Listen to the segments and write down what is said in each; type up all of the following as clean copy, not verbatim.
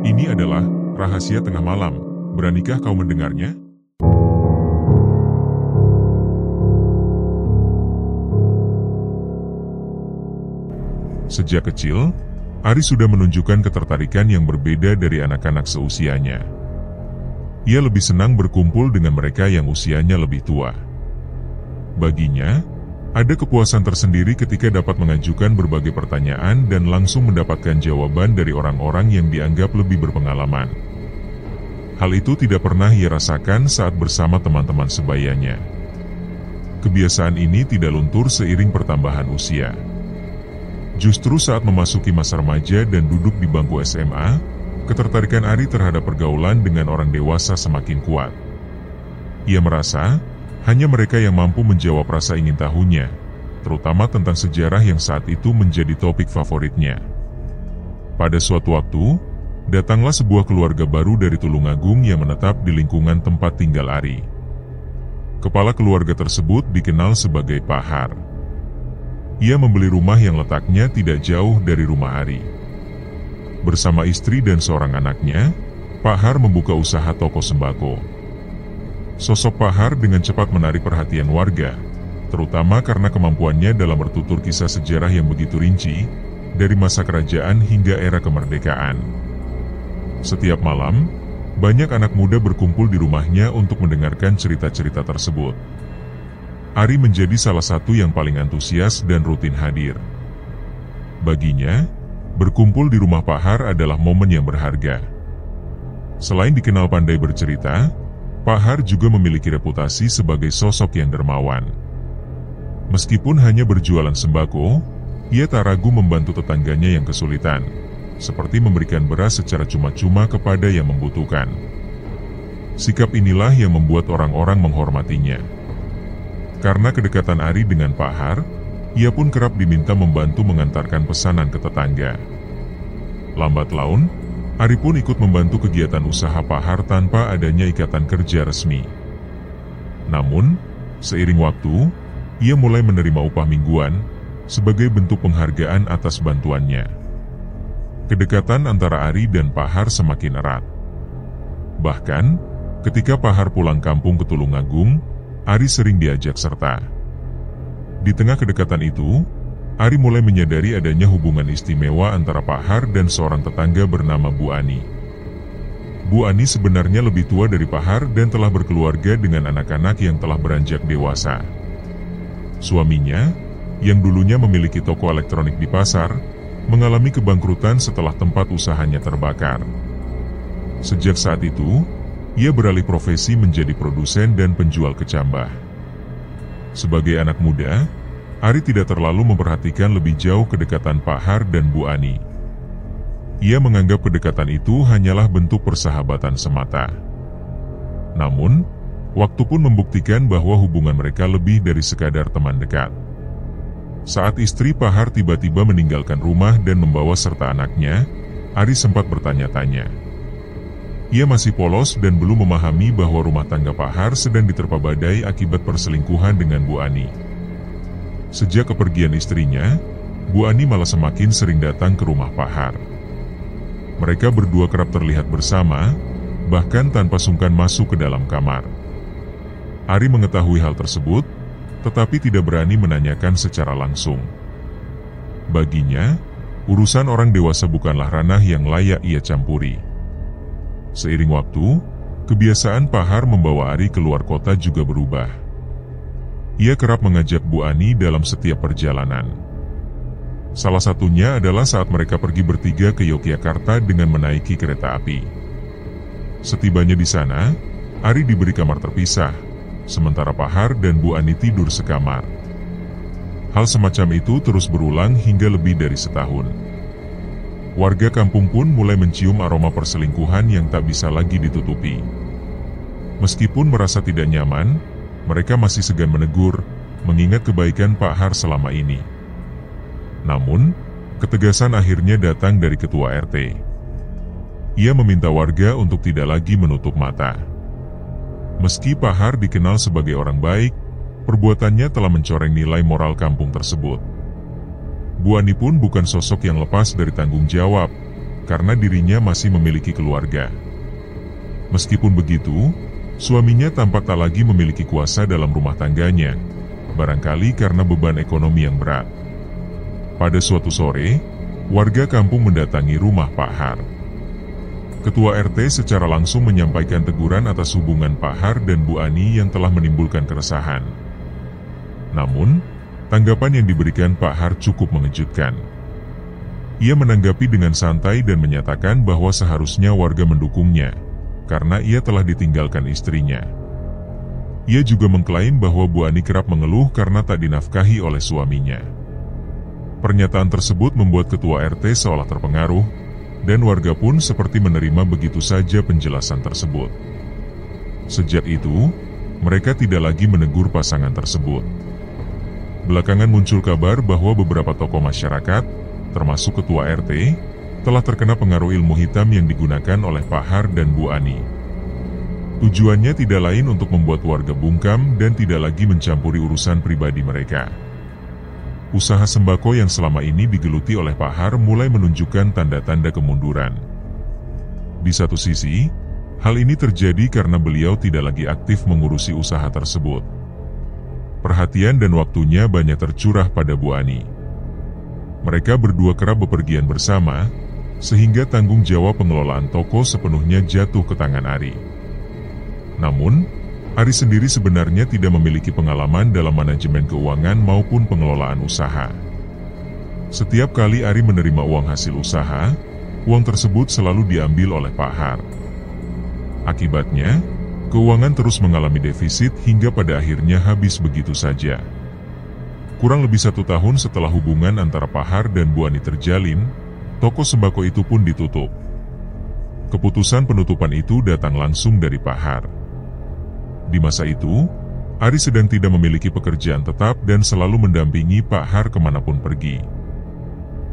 Ini adalah rahasia tengah malam. Beranikah kau mendengarnya? Sejak kecil, Ari sudah menunjukkan ketertarikan yang berbeda dari anak-anak seusianya. Ia lebih senang berkumpul dengan mereka yang usianya lebih tua. Baginya, ada kepuasan tersendiri ketika dapat mengajukan berbagai pertanyaan dan langsung mendapatkan jawaban dari orang-orang yang dianggap lebih berpengalaman. Hal itu tidak pernah ia rasakan saat bersama teman-teman sebayanya. Kebiasaan ini tidak luntur seiring pertambahan usia. Justru saat memasuki masa remaja dan duduk di bangku SMA, ketertarikan Ari terhadap pergaulan dengan orang dewasa semakin kuat. Ia merasa, hanya mereka yang mampu menjawab rasa ingin tahunya, terutama tentang sejarah yang saat itu menjadi topik favoritnya. Pada suatu waktu, datanglah sebuah keluarga baru dari Tulungagung yang menetap di lingkungan tempat tinggal Ari. Kepala keluarga tersebut dikenal sebagai Pak Har. Ia membeli rumah yang letaknya tidak jauh dari rumah Ari. Bersama istri dan seorang anaknya, Pak Har membuka usaha toko sembako. Sosok Pak Har dengan cepat menarik perhatian warga, terutama karena kemampuannya dalam bertutur kisah sejarah yang begitu rinci, dari masa kerajaan hingga era kemerdekaan. Setiap malam, banyak anak muda berkumpul di rumahnya untuk mendengarkan cerita-cerita tersebut. Ari menjadi salah satu yang paling antusias dan rutin hadir. Baginya, berkumpul di rumah Pak Har adalah momen yang berharga. Selain dikenal pandai bercerita, Pak Har juga memiliki reputasi sebagai sosok yang dermawan. Meskipun hanya berjualan sembako, ia tak ragu membantu tetangganya yang kesulitan, seperti memberikan beras secara cuma-cuma kepada yang membutuhkan. Sikap inilah yang membuat orang-orang menghormatinya. Karena kedekatan Ari dengan Pak Har, ia pun kerap diminta membantu mengantarkan pesanan ke tetangga. Lambat laun, Ari pun ikut membantu kegiatan usaha Pak Har tanpa adanya ikatan kerja resmi. Namun, seiring waktu, ia mulai menerima upah mingguan sebagai bentuk penghargaan atas bantuannya. Kedekatan antara Ari dan Pak Har semakin erat. Bahkan, ketika Pak Har pulang kampung ke Tulungagung, Ari sering diajak serta. Di tengah kedekatan itu, Ari mulai menyadari adanya hubungan istimewa antara Pak Har dan seorang tetangga bernama Bu Ani. Bu Ani sebenarnya lebih tua dari Pak Har dan telah berkeluarga dengan anak-anak yang telah beranjak dewasa. Suaminya, yang dulunya memiliki toko elektronik di pasar, mengalami kebangkrutan setelah tempat usahanya terbakar. Sejak saat itu, ia beralih profesi menjadi produsen dan penjual kecambah. Sebagai anak muda, Ari tidak terlalu memperhatikan lebih jauh kedekatan Pak Har dan Bu Ani. Ia menganggap kedekatan itu hanyalah bentuk persahabatan semata. Namun, waktu pun membuktikan bahwa hubungan mereka lebih dari sekadar teman dekat. Saat istri Pak Har tiba-tiba meninggalkan rumah dan membawa serta anaknya, Ari sempat bertanya-tanya. Ia masih polos dan belum memahami bahwa rumah tangga Pak Har sedang diterpa badai akibat perselingkuhan dengan Bu Ani. Sejak kepergian istrinya, Bu Ani malah semakin sering datang ke rumah Pak Har. Mereka berdua kerap terlihat bersama, bahkan tanpa sungkan masuk ke dalam kamar. Ari mengetahui hal tersebut, tetapi tidak berani menanyakan secara langsung. Baginya, urusan orang dewasa bukanlah ranah yang layak ia campuri. Seiring waktu, kebiasaan Pak Har membawa Ari keluar kota juga berubah. Ia kerap mengajak Bu Ani dalam setiap perjalanan. Salah satunya adalah saat mereka pergi bertiga ke Yogyakarta dengan menaiki kereta api. Setibanya di sana, Ari diberi kamar terpisah, sementara Pak Har dan Bu Ani tidur sekamar. Hal semacam itu terus berulang hingga lebih dari setahun. Warga kampung pun mulai mencium aroma perselingkuhan yang tak bisa lagi ditutupi. Meskipun merasa tidak nyaman, mereka masih segan menegur, mengingat kebaikan Pak Har selama ini. Namun, ketegasan akhirnya datang dari ketua RT. Ia meminta warga untuk tidak lagi menutup mata. Meski Pak Har dikenal sebagai orang baik, perbuatannya telah mencoreng nilai moral kampung tersebut. Bu Ani pun bukan sosok yang lepas dari tanggung jawab, karena dirinya masih memiliki keluarga. Meskipun begitu, suaminya tampak tak lagi memiliki kuasa dalam rumah tangganya, barangkali karena beban ekonomi yang berat. Pada suatu sore, warga kampung mendatangi rumah Pak Har. Ketua RT secara langsung menyampaikan teguran atas hubungan Pak Har dan Bu Ani yang telah menimbulkan keresahan. Namun, tanggapan yang diberikan Pak Har cukup mengejutkan. Ia menanggapi dengan santai dan menyatakan bahwa seharusnya warga mendukungnya, karena ia telah ditinggalkan istrinya. Ia juga mengklaim bahwa Bu Ani kerap mengeluh karena tak dinafkahi oleh suaminya. Pernyataan tersebut membuat ketua RT seolah terpengaruh, dan warga pun seperti menerima begitu saja penjelasan tersebut. Sejak itu, mereka tidak lagi menegur pasangan tersebut. Belakangan muncul kabar bahwa beberapa tokoh masyarakat, termasuk ketua RT, telah terkena pengaruh ilmu hitam yang digunakan oleh Pak Har dan Bu Ani. Tujuannya tidak lain untuk membuat warga bungkam dan tidak lagi mencampuri urusan pribadi mereka. Usaha sembako yang selama ini digeluti oleh Pak Har mulai menunjukkan tanda-tanda kemunduran. Di satu sisi, hal ini terjadi karena beliau tidak lagi aktif mengurusi usaha tersebut. Perhatian dan waktunya banyak tercurah pada Bu Ani. Mereka berdua kerap bepergian bersama, sehingga tanggung jawab pengelolaan toko sepenuhnya jatuh ke tangan Ari. Namun, Ari sendiri sebenarnya tidak memiliki pengalaman dalam manajemen keuangan maupun pengelolaan usaha. Setiap kali Ari menerima uang hasil usaha, uang tersebut selalu diambil oleh Pak Har. Akibatnya, keuangan terus mengalami defisit hingga pada akhirnya habis begitu saja. Kurang lebih 1 tahun setelah hubungan antara Pak Har dan Bu Ani terjalin, toko sembako itu pun ditutup. Keputusan penutupan itu datang langsung dari Pak Har. Di masa itu, Ari sedang tidak memiliki pekerjaan tetap dan selalu mendampingi Pak Har kemanapun pergi.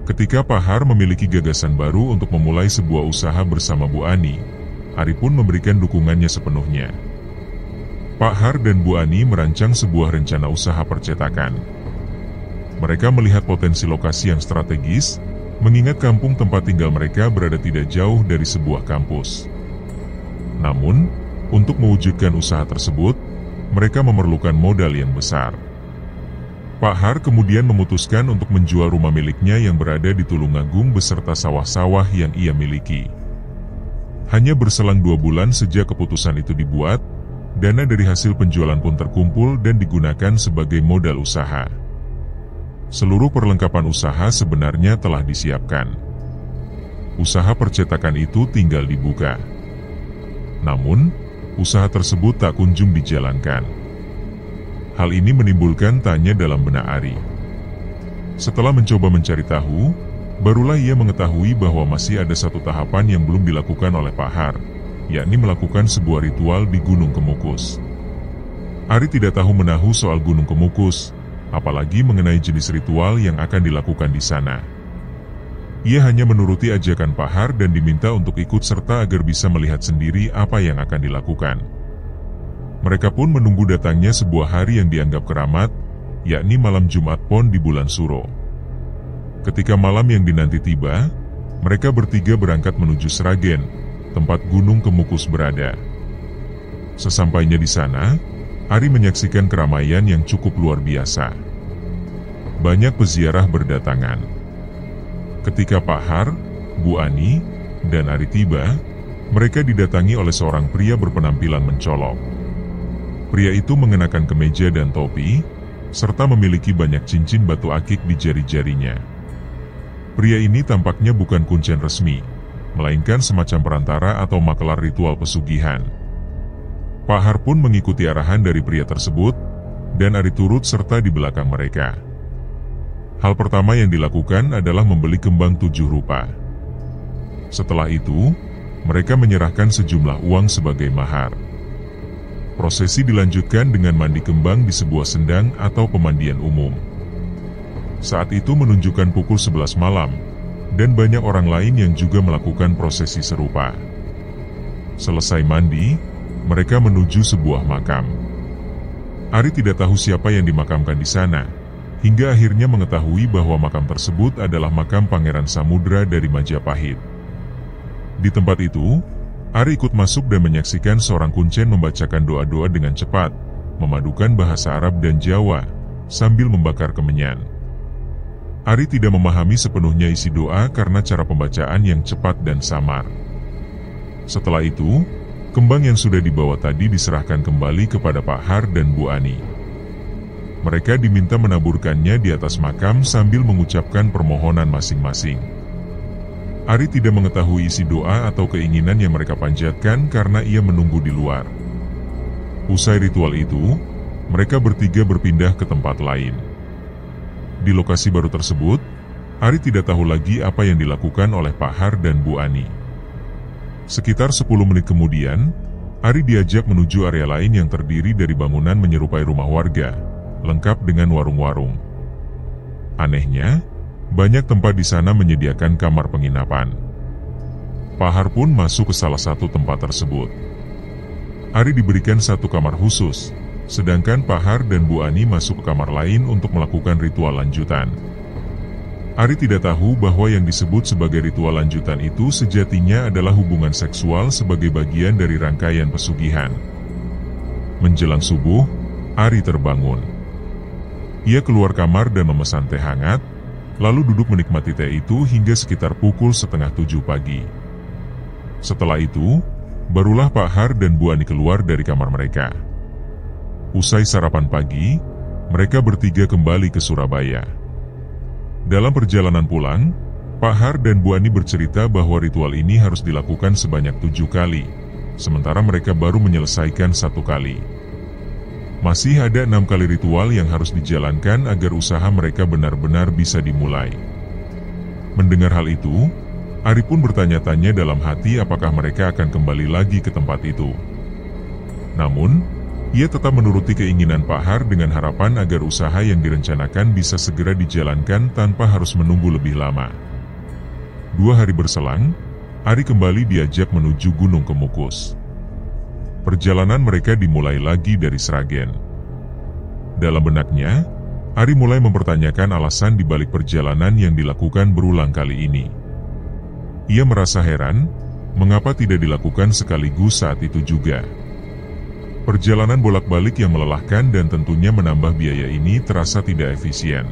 Ketika Pak Har memiliki gagasan baru untuk memulai sebuah usaha bersama Bu Ani, Ari pun memberikan dukungannya sepenuhnya. Pak Har dan Bu Ani merancang sebuah rencana usaha percetakan. Mereka melihat potensi lokasi yang strategis, mengingat kampung tempat tinggal mereka berada tidak jauh dari sebuah kampus. Namun, untuk mewujudkan usaha tersebut, mereka memerlukan modal yang besar. Pak Har kemudian memutuskan untuk menjual rumah miliknya yang berada di Tulungagung beserta sawah-sawah yang ia miliki. Hanya berselang 2 bulan sejak keputusan itu dibuat, dana dari hasil penjualan pun terkumpul dan digunakan sebagai modal usaha. Seluruh perlengkapan usaha sebenarnya telah disiapkan. Usaha percetakan itu tinggal dibuka. Namun, usaha tersebut tak kunjung dijalankan. Hal ini menimbulkan tanya dalam benak Ari. Setelah mencoba mencari tahu, barulah ia mengetahui bahwa masih ada 1 tahapan yang belum dilakukan oleh Pak Har, yakni melakukan sebuah ritual di Gunung Kemukus. Ari tidak tahu menahu soal Gunung Kemukus, apalagi mengenai jenis ritual yang akan dilakukan di sana. Ia hanya menuruti ajakan Pak Har dan diminta untuk ikut serta agar bisa melihat sendiri apa yang akan dilakukan. Mereka pun menunggu datangnya sebuah hari yang dianggap keramat, yakni malam Jumat Pon di bulan Suro. Ketika malam yang dinanti tiba, mereka bertiga berangkat menuju Sragen, tempat Gunung Kemukus berada. Sesampainya di sana, Ari menyaksikan keramaian yang cukup luar biasa. Banyak peziarah berdatangan. Ketika Pak Har, Bu Ani, dan Ari tiba, mereka didatangi oleh seorang pria berpenampilan mencolok. Pria itu mengenakan kemeja dan topi, serta memiliki banyak cincin batu akik di jari-jarinya. Pria ini tampaknya bukan kuncen resmi, melainkan semacam perantara atau makelar ritual pesugihan. Pak Har pun mengikuti arahan dari pria tersebut, dan Ari turut serta di belakang mereka. Hal pertama yang dilakukan adalah membeli kembang 7 rupa. Setelah itu, mereka menyerahkan sejumlah uang sebagai mahar. Prosesi dilanjutkan dengan mandi kembang di sebuah sendang atau pemandian umum. Saat itu menunjukkan pukul 11 malam, dan banyak orang lain yang juga melakukan prosesi serupa. Selesai mandi, mereka menuju sebuah makam. Ari tidak tahu siapa yang dimakamkan di sana, hingga akhirnya mengetahui bahwa makam tersebut adalah makam Pangeran Samudra dari Majapahit. Di tempat itu, Ari ikut masuk dan menyaksikan seorang kuncen membacakan doa-doa dengan cepat, memadukan bahasa Arab dan Jawa, sambil membakar kemenyan. Ari tidak memahami sepenuhnya isi doa karena cara pembacaan yang cepat dan samar. Setelah itu, kembang yang sudah dibawa tadi diserahkan kembali kepada Pak Har dan Bu Ani. Mereka diminta menaburkannya di atas makam sambil mengucapkan permohonan masing-masing. Ari tidak mengetahui isi doa atau keinginan yang mereka panjatkan karena ia menunggu di luar. Usai ritual itu, mereka bertiga berpindah ke tempat lain. Di lokasi baru tersebut, Ari tidak tahu lagi apa yang dilakukan oleh Pak Har dan Bu Ani. Sekitar 10 menit kemudian, Ari diajak menuju area lain yang terdiri dari bangunan menyerupai rumah warga, lengkap dengan warung-warung. Anehnya, banyak tempat di sana menyediakan kamar penginapan. Pak Har pun masuk ke salah satu tempat tersebut. Ari diberikan satu kamar khusus, sedangkan Pak Har dan Bu Ani masuk ke kamar lain untuk melakukan ritual lanjutan. Ari tidak tahu bahwa yang disebut sebagai ritual lanjutan itu sejatinya adalah hubungan seksual sebagai bagian dari rangkaian pesugihan. Menjelang subuh, Ari terbangun. Ia keluar kamar dan memesan teh hangat, lalu duduk menikmati teh itu hingga sekitar pukul 6:30 pagi. Setelah itu, barulah Pak Har dan Bu Ani keluar dari kamar mereka. Usai sarapan pagi, mereka bertiga kembali ke Surabaya. Dalam perjalanan pulang, Pak Har dan Bu Ani bercerita bahwa ritual ini harus dilakukan sebanyak 7 kali, sementara mereka baru menyelesaikan 1 kali. Masih ada 6 kali ritual yang harus dijalankan agar usaha mereka benar-benar bisa dimulai. Mendengar hal itu, Ari pun bertanya-tanya dalam hati apakah mereka akan kembali lagi ke tempat itu. Namun, ia tetap menuruti keinginan Pak Har dengan harapan agar usaha yang direncanakan bisa segera dijalankan tanpa harus menunggu lebih lama. 2 hari berselang, Ari kembali diajak menuju Gunung Kemukus. Perjalanan mereka dimulai lagi dari Sragen. Dalam benaknya, Ari mulai mempertanyakan alasan di balik perjalanan yang dilakukan berulang kali ini. Ia merasa heran, mengapa tidak dilakukan sekaligus saat itu juga. Perjalanan bolak-balik yang melelahkan dan tentunya menambah biaya ini terasa tidak efisien.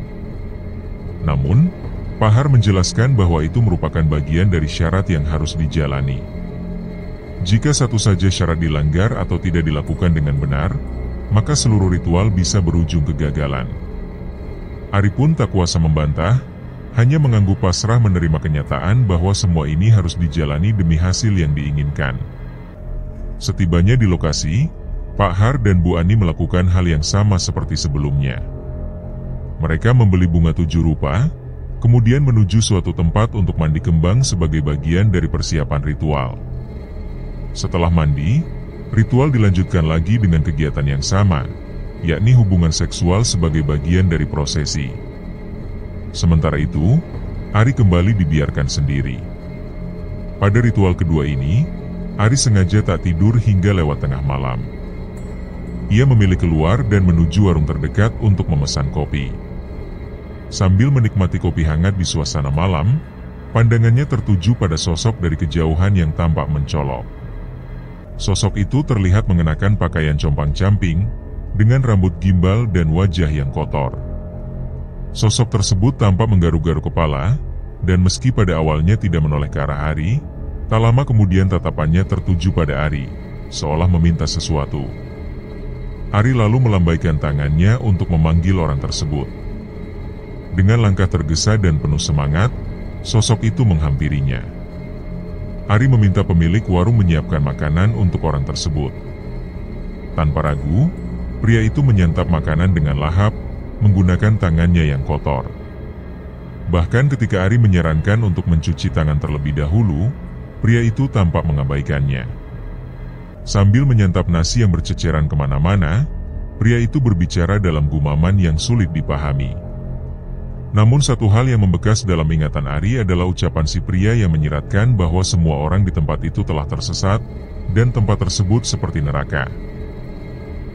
Namun, Pak Har menjelaskan bahwa itu merupakan bagian dari syarat yang harus dijalani. Jika satu saja syarat dilanggar atau tidak dilakukan dengan benar, maka seluruh ritual bisa berujung kegagalan. Ari pun tak kuasa membantah, hanya mengangguk pasrah menerima kenyataan bahwa semua ini harus dijalani demi hasil yang diinginkan. Setibanya di lokasi, Pak Har dan Bu Ani melakukan hal yang sama seperti sebelumnya. Mereka membeli bunga 7 rupa, kemudian menuju suatu tempat untuk mandi kembang sebagai bagian dari persiapan ritual. Setelah mandi, ritual dilanjutkan lagi dengan kegiatan yang sama, yakni hubungan seksual sebagai bagian dari prosesi. Sementara itu, Ari kembali dibiarkan sendiri. Pada ritual kedua ini, Ari sengaja tak tidur hingga lewat tengah malam. Ia memilih keluar dan menuju warung terdekat untuk memesan kopi. Sambil menikmati kopi hangat di suasana malam, pandangannya tertuju pada sosok dari kejauhan yang tampak mencolok. Sosok itu terlihat mengenakan pakaian compang-camping, dengan rambut gimbal dan wajah yang kotor. Sosok tersebut tampak menggaruk-garuk kepala, dan meski pada awalnya tidak menoleh ke arah Ari, tak lama kemudian tatapannya tertuju pada Ari, seolah meminta sesuatu. Ari lalu melambaikan tangannya untuk memanggil orang tersebut. Dengan langkah tergesa dan penuh semangat, sosok itu menghampirinya. Ari meminta pemilik warung menyiapkan makanan untuk orang tersebut. Tanpa ragu, pria itu menyantap makanan dengan lahap, menggunakan tangannya yang kotor. Bahkan ketika Ari menyarankan untuk mencuci tangan terlebih dahulu, pria itu tampak mengabaikannya. Sambil menyantap nasi yang berceceran kemana-mana, pria itu berbicara dalam gumaman yang sulit dipahami. Namun satu hal yang membekas dalam ingatan Ari adalah ucapan si pria yang menyiratkan bahwa semua orang di tempat itu telah tersesat, dan tempat tersebut seperti neraka.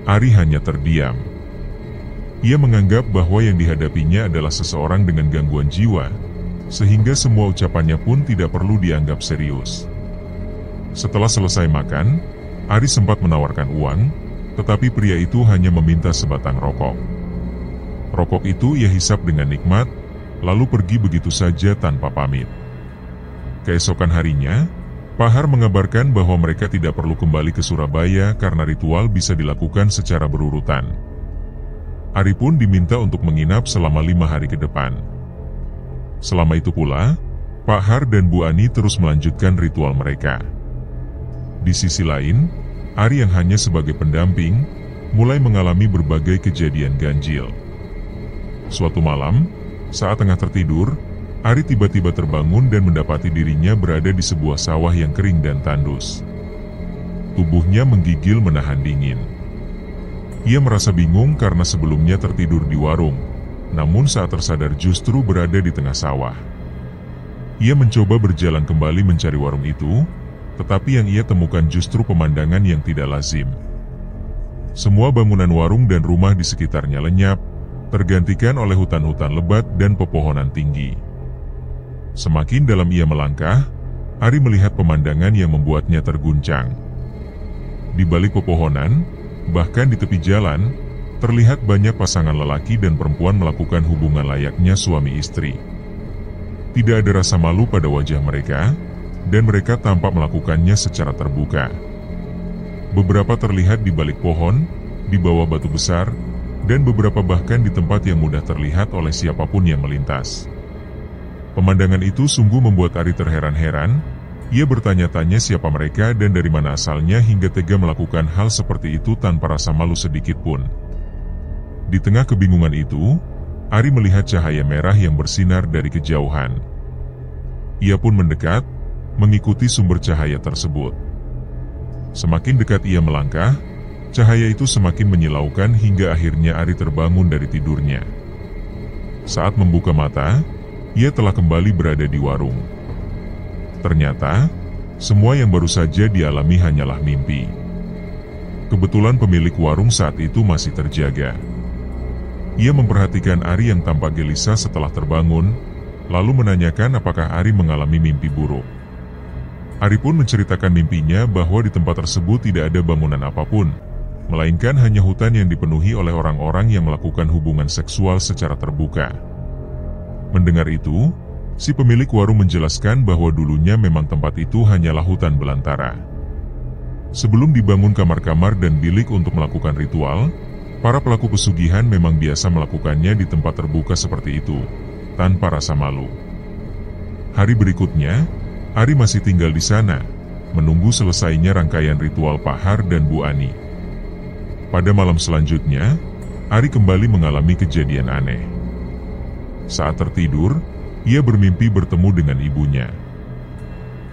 Ari hanya terdiam. Ia menganggap bahwa yang dihadapinya adalah seseorang dengan gangguan jiwa, sehingga semua ucapannya pun tidak perlu dianggap serius. Setelah selesai makan, Ari sempat menawarkan uang, tetapi pria itu hanya meminta sebatang rokok. Rokok itu ia hisap dengan nikmat, lalu pergi begitu saja tanpa pamit. Keesokan harinya, Pahar mengabarkan bahwa mereka tidak perlu kembali ke Surabaya karena ritual bisa dilakukan secara berurutan. Ari pun diminta untuk menginap selama 5 hari ke depan. Selama itu pula, Pahar dan Bu Ani terus melanjutkan ritual mereka. Di sisi lain, Ari yang hanya sebagai pendamping, mulai mengalami berbagai kejadian ganjil. Suatu malam, saat tengah tertidur, Ari tiba-tiba terbangun dan mendapati dirinya berada di sebuah sawah yang kering dan tandus. Tubuhnya menggigil menahan dingin. Ia merasa bingung karena sebelumnya tertidur di warung, namun saat tersadar justru berada di tengah sawah. Ia mencoba berjalan kembali mencari warung itu, tetapi yang ia temukan justru pemandangan yang tidak lazim. Semua bangunan warung dan rumah di sekitarnya lenyap, tergantikan oleh hutan-hutan lebat dan pepohonan tinggi. Semakin dalam ia melangkah, Ari melihat pemandangan yang membuatnya terguncang. Di balik pepohonan, bahkan di tepi jalan, terlihat banyak pasangan lelaki dan perempuan melakukan hubungan layaknya suami istri. Tidak ada rasa malu pada wajah mereka, dan mereka tampak melakukannya secara terbuka. Beberapa terlihat di balik pohon, di bawah batu besar, dan beberapa bahkan di tempat yang mudah terlihat oleh siapapun yang melintas. Pemandangan itu sungguh membuat Ari terheran-heran. Ia bertanya-tanya siapa mereka dan dari mana asalnya hingga tega melakukan hal seperti itu tanpa rasa malu sedikit pun. Di tengah kebingungan itu, Ari melihat cahaya merah yang bersinar dari kejauhan. Ia pun mendekat, mengikuti sumber cahaya tersebut. Semakin dekat ia melangkah, cahaya itu semakin menyilaukan hingga akhirnya Ari terbangun dari tidurnya. Saat membuka mata, ia telah kembali berada di warung. Ternyata, semua yang baru saja dialami hanyalah mimpi. Kebetulan pemilik warung saat itu masih terjaga. Ia memperhatikan Ari yang tampak gelisah setelah terbangun, lalu menanyakan apakah Ari mengalami mimpi buruk. Ari pun menceritakan mimpinya bahwa di tempat tersebut tidak ada bangunan apapun, melainkan hanya hutan yang dipenuhi oleh orang-orang yang melakukan hubungan seksual secara terbuka. Mendengar itu, si pemilik warung menjelaskan bahwa dulunya memang tempat itu hanyalah hutan belantara. Sebelum dibangun kamar-kamar dan bilik untuk melakukan ritual, para pelaku pesugihan memang biasa melakukannya di tempat terbuka seperti itu, tanpa rasa malu. Hari berikutnya, Ari masih tinggal di sana, menunggu selesainya rangkaian ritual Pahar dan Bu Ani. Pada malam selanjutnya, Ari kembali mengalami kejadian aneh. Saat tertidur, ia bermimpi bertemu dengan ibunya.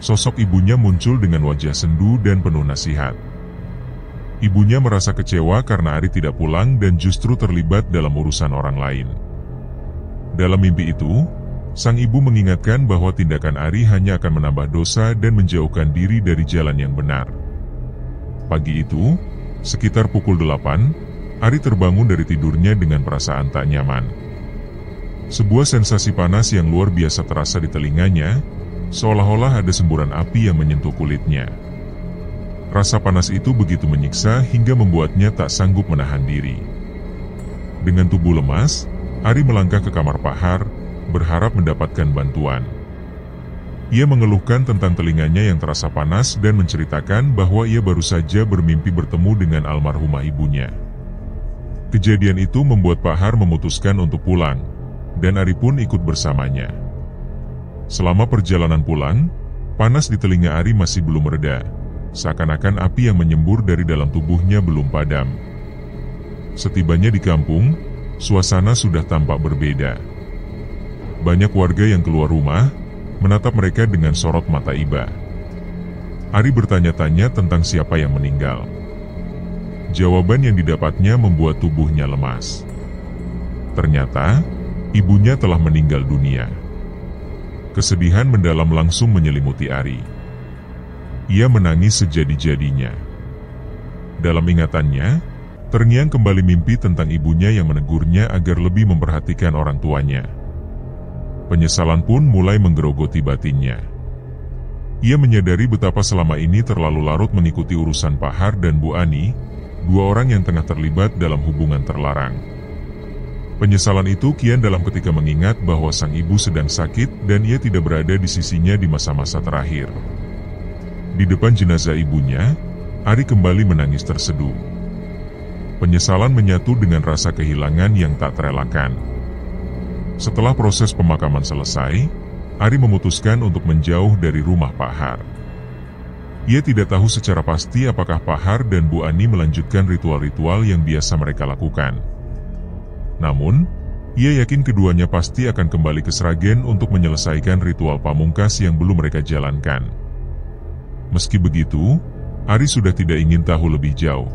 Sosok ibunya muncul dengan wajah sendu dan penuh nasihat. Ibunya merasa kecewa karena Ari tidak pulang dan justru terlibat dalam urusan orang lain. Dalam mimpi itu, sang ibu mengingatkan bahwa tindakan Ari hanya akan menambah dosa dan menjauhkan diri dari jalan yang benar. Pagi itu, sekitar pukul 8, Ari terbangun dari tidurnya dengan perasaan tak nyaman. Sebuah sensasi panas yang luar biasa terasa di telinganya, seolah-olah ada semburan api yang menyentuh kulitnya. Rasa panas itu begitu menyiksa hingga membuatnya tak sanggup menahan diri. Dengan tubuh lemas, Ari melangkah ke kamar Pahar, berharap mendapatkan bantuan. Ia mengeluhkan tentang telinganya yang terasa panas dan menceritakan bahwa ia baru saja bermimpi bertemu dengan almarhumah ibunya. Kejadian itu membuat Pahar memutuskan untuk pulang, dan Ari pun ikut bersamanya. Selama perjalanan pulang, panas di telinga Ari masih belum reda, seakan-akan api yang menyembur dari dalam tubuhnya belum padam. Setibanya di kampung, suasana sudah tampak berbeda. Banyak warga yang keluar rumah, menatap mereka dengan sorot mata iba. Ari bertanya-tanya tentang siapa yang meninggal. Jawaban yang didapatnya membuat tubuhnya lemas. Ternyata, ibunya telah meninggal dunia. Kesedihan mendalam langsung menyelimuti Ari. Ia menangis sejadi-jadinya. Dalam ingatannya, terngiang kembali mimpi tentang ibunya yang menegurnya agar lebih memperhatikan orang tuanya. Penyesalan pun mulai menggerogoti batinnya. Ia menyadari betapa selama ini terlalu larut mengikuti urusan Pak Har dan Bu Ani, dua orang yang tengah terlibat dalam hubungan terlarang. Penyesalan itu kian dalam ketika mengingat bahwa sang ibu sedang sakit dan ia tidak berada di sisinya di masa-masa terakhir. Di depan jenazah ibunya, Ari kembali menangis terseduh. Penyesalan menyatu dengan rasa kehilangan yang tak terelakkan. Setelah proses pemakaman selesai, Ari memutuskan untuk menjauh dari rumah Pak Har. Ia tidak tahu secara pasti apakah Pak Har dan Bu Ani melanjutkan ritual-ritual yang biasa mereka lakukan. Namun, ia yakin keduanya pasti akan kembali ke Sragen untuk menyelesaikan ritual pamungkas yang belum mereka jalankan. Meski begitu, Ari sudah tidak ingin tahu lebih jauh.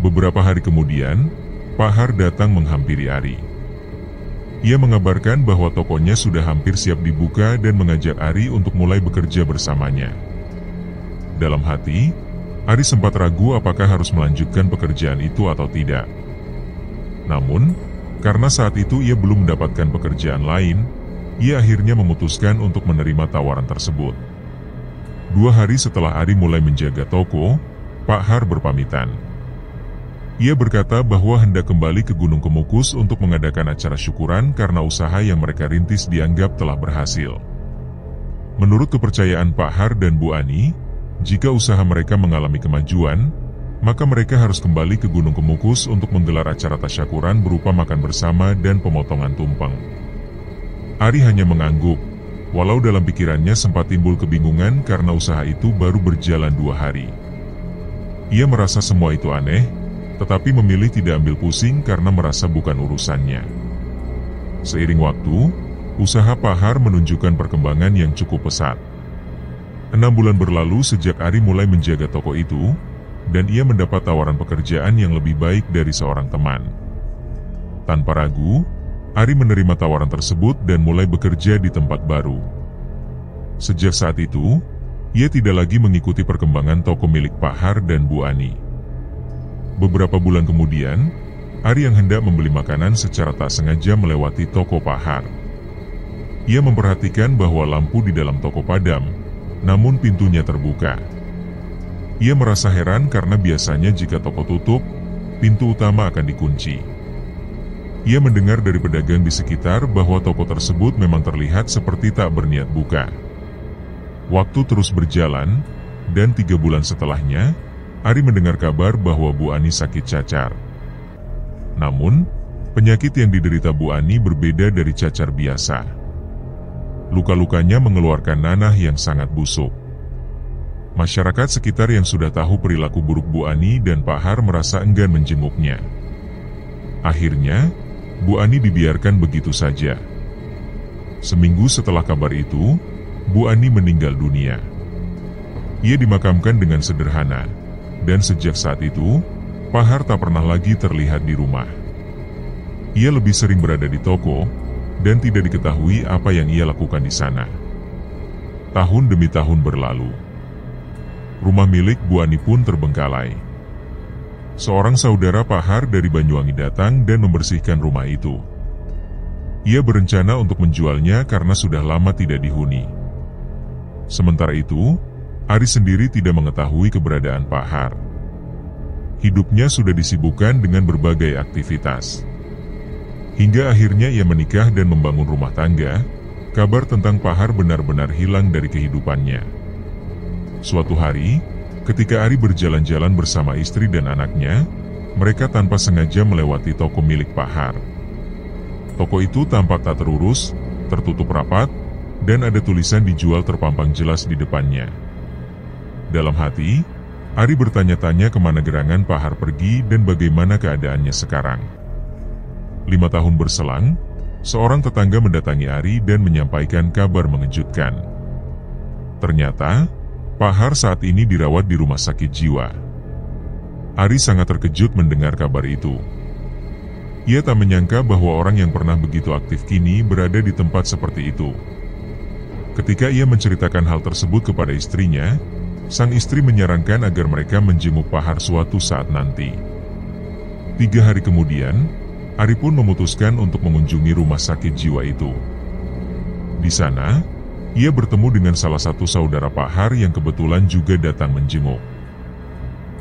Beberapa hari kemudian, Pak Har datang menghampiri Ari. Ia mengabarkan bahwa tokonya sudah hampir siap dibuka dan mengajak Ari untuk mulai bekerja bersamanya. Dalam hati, Ari sempat ragu apakah harus melanjutkan pekerjaan itu atau tidak. Namun, karena saat itu ia belum mendapatkan pekerjaan lain, ia akhirnya memutuskan untuk menerima tawaran tersebut. 2 hari setelah Ari mulai menjaga toko, Pak Har berpamitan. Ia berkata bahwa hendak kembali ke Gunung Kemukus untuk mengadakan acara syukuran karena usaha yang mereka rintis dianggap telah berhasil. Menurut kepercayaan Pak Har dan Bu Ani, jika usaha mereka mengalami kemajuan, maka mereka harus kembali ke Gunung Kemukus untuk menggelar acara tasyakuran berupa makan bersama dan pemotongan tumpeng. Ari hanya mengangguk, walau dalam pikirannya sempat timbul kebingungan karena usaha itu baru berjalan 2 hari. Ia merasa semua itu aneh, tetapi memilih tidak ambil pusing karena merasa bukan urusannya. Seiring waktu, usaha Pak Har menunjukkan perkembangan yang cukup pesat. 6 bulan berlalu sejak Ari mulai menjaga toko itu, dan ia mendapat tawaran pekerjaan yang lebih baik dari seorang teman. Tanpa ragu, Ari menerima tawaran tersebut dan mulai bekerja di tempat baru. Sejak saat itu, ia tidak lagi mengikuti perkembangan toko milik Pak Har dan Bu Ani. Beberapa bulan kemudian, Ari yang hendak membeli makanan secara tak sengaja melewati toko Pak Har. Ia memperhatikan bahwa lampu di dalam toko padam, namun pintunya terbuka. Ia merasa heran karena biasanya jika toko tutup, pintu utama akan dikunci. Ia mendengar dari pedagang di sekitar bahwa toko tersebut memang terlihat seperti tak berniat buka. Waktu terus berjalan, dan 3 bulan setelahnya, Ari mendengar kabar bahwa Bu Ani sakit cacar. Namun, penyakit yang diderita Bu Ani berbeda dari cacar biasa. Luka-lukanya mengeluarkan nanah yang sangat busuk. Masyarakat sekitar yang sudah tahu perilaku buruk Bu Ani dan Pak Har merasa enggan menjenguknya. Akhirnya, Bu Ani dibiarkan begitu saja. Seminggu setelah kabar itu, Bu Ani meninggal dunia. Ia dimakamkan dengan sederhana. Dan sejak saat itu, Pak Har tak pernah lagi terlihat di rumah. Ia lebih sering berada di toko, dan tidak diketahui apa yang ia lakukan di sana. Tahun demi tahun berlalu. Rumah milik Bu Ani pun terbengkalai. Seorang saudara Pak Har dari Banyuwangi datang dan membersihkan rumah itu. Ia berencana untuk menjualnya karena sudah lama tidak dihuni. Sementara itu, Ari sendiri tidak mengetahui keberadaan Pak Har. Hidupnya sudah disibukkan dengan berbagai aktivitas. Hingga akhirnya ia menikah dan membangun rumah tangga, kabar tentang Pak Har benar-benar hilang dari kehidupannya. Suatu hari, ketika Ari berjalan-jalan bersama istri dan anaknya, mereka tanpa sengaja melewati toko milik Pak Har. Toko itu tampak tak terurus, tertutup rapat, dan ada tulisan dijual terpampang jelas di depannya. Dalam hati, Ari bertanya-tanya kemana gerangan Pak Har pergi dan bagaimana keadaannya sekarang. 5 tahun berselang, seorang tetangga mendatangi Ari dan menyampaikan kabar mengejutkan. Ternyata, Pak Har saat ini dirawat di rumah sakit jiwa. Ari sangat terkejut mendengar kabar itu. Ia tak menyangka bahwa orang yang pernah begitu aktif kini berada di tempat seperti itu. Ketika ia menceritakan hal tersebut kepada istrinya, sang istri menyarankan agar mereka menjenguk Pak Har suatu saat nanti. 3 hari kemudian, Ari pun memutuskan untuk mengunjungi rumah sakit jiwa itu. Di sana, ia bertemu dengan salah satu saudara Pak Har yang kebetulan juga datang menjenguk.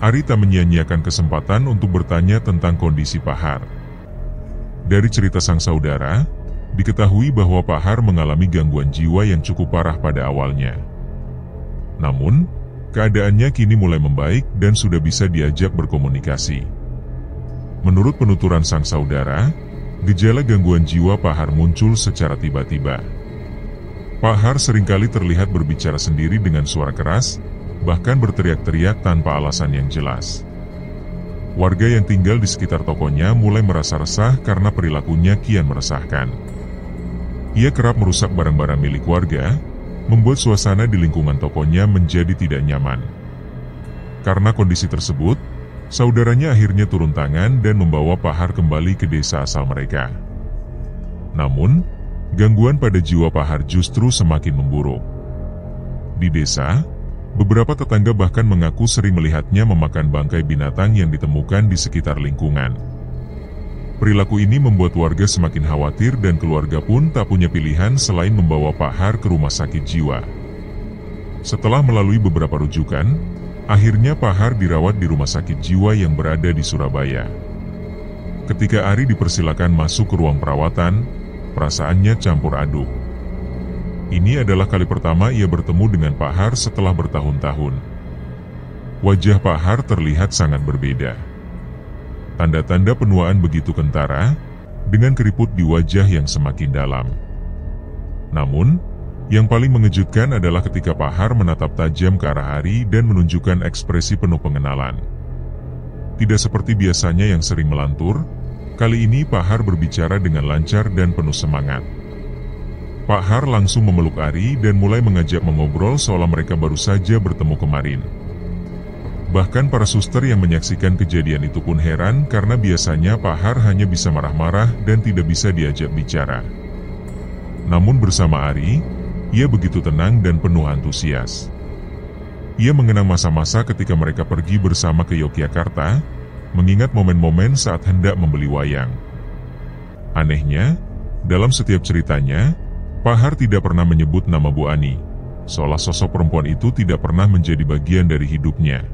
Ari tak menyia-nyiakan kesempatan untuk bertanya tentang kondisi Pak Har. Dari cerita sang saudara, diketahui bahwa Pak Har mengalami gangguan jiwa yang cukup parah pada awalnya. Namun, keadaannya kini mulai membaik dan sudah bisa diajak berkomunikasi. Menurut penuturan sang saudara, gejala gangguan jiwa Pak Har muncul secara tiba-tiba. Pak Har seringkali terlihat berbicara sendiri dengan suara keras, bahkan berteriak-teriak tanpa alasan yang jelas. Warga yang tinggal di sekitar tokonya mulai merasa resah karena perilakunya kian meresahkan. Ia kerap merusak barang-barang milik warga, membuat suasana di lingkungan tokonya menjadi tidak nyaman. Karena kondisi tersebut, saudaranya akhirnya turun tangan dan membawa Pak Har kembali ke desa asal mereka. Namun, gangguan pada jiwa Pak Har justru semakin memburuk. Di desa, beberapa tetangga bahkan mengaku sering melihatnya memakan bangkai binatang yang ditemukan di sekitar lingkungan. Perilaku ini membuat warga semakin khawatir dan keluarga pun tak punya pilihan selain membawa Pak Har ke rumah sakit jiwa. Setelah melalui beberapa rujukan, akhirnya Pak Har dirawat di rumah sakit jiwa yang berada di Surabaya. Ketika Ari dipersilakan masuk ke ruang perawatan, perasaannya campur aduk. Ini adalah kali pertama ia bertemu dengan Pak Har setelah bertahun-tahun. Wajah Pak Har terlihat sangat berbeda. Tanda-tanda penuaan begitu kentara, dengan keriput di wajah yang semakin dalam. Namun, yang paling mengejutkan adalah ketika Pak Har menatap tajam ke arah Ari dan menunjukkan ekspresi penuh pengenalan. Tidak seperti biasanya yang sering melantur, kali ini Pak Har berbicara dengan lancar dan penuh semangat. Pak Har langsung memeluk Ari dan mulai mengajak mengobrol seolah mereka baru saja bertemu kemarin. Bahkan para suster yang menyaksikan kejadian itu pun heran karena biasanya Pak Har hanya bisa marah-marah dan tidak bisa diajak bicara. Namun bersama Ari, ia begitu tenang dan penuh antusias. Ia mengenang masa-masa ketika mereka pergi bersama ke Yogyakarta, mengingat momen-momen saat hendak membeli wayang. Anehnya, dalam setiap ceritanya, Pak Har tidak pernah menyebut nama Bu Ani, seolah sosok perempuan itu tidak pernah menjadi bagian dari hidupnya.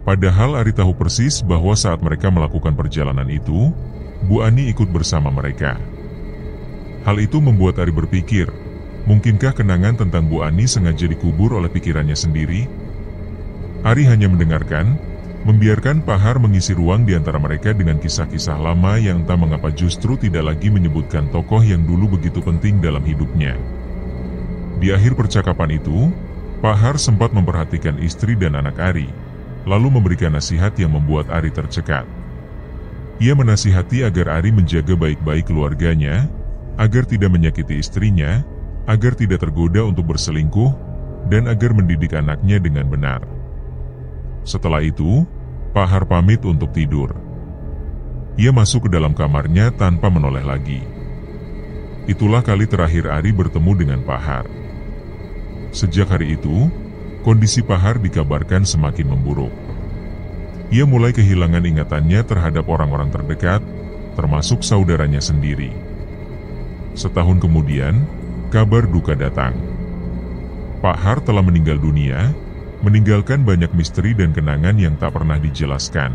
Padahal Ari tahu persis bahwa saat mereka melakukan perjalanan itu, Bu Ani ikut bersama mereka. Hal itu membuat Ari berpikir, mungkinkah kenangan tentang Bu Ani sengaja dikubur oleh pikirannya sendiri? Ari hanya mendengarkan, membiarkan Pak Har mengisi ruang di antara mereka dengan kisah-kisah lama yang entah mengapa justru tidak lagi menyebutkan tokoh yang dulu begitu penting dalam hidupnya. Di akhir percakapan itu, Pak Har sempat memperhatikan istri dan anak Ari, lalu memberikan nasihat yang membuat Ari tercekat. Ia menasihati agar Ari menjaga baik-baik keluarganya, agar tidak menyakiti istrinya, agar tidak tergoda untuk berselingkuh, dan agar mendidik anaknya dengan benar. Setelah itu, Pak Har pamit untuk tidur. Ia masuk ke dalam kamarnya tanpa menoleh lagi. Itulah kali terakhir Ari bertemu dengan Pak Har. Sejak hari itu, kondisi Pak Har dikabarkan semakin memburuk. Ia mulai kehilangan ingatannya terhadap orang-orang terdekat, termasuk saudaranya sendiri. Setahun kemudian, kabar duka datang. Pak Har telah meninggal dunia, meninggalkan banyak misteri dan kenangan yang tak pernah dijelaskan.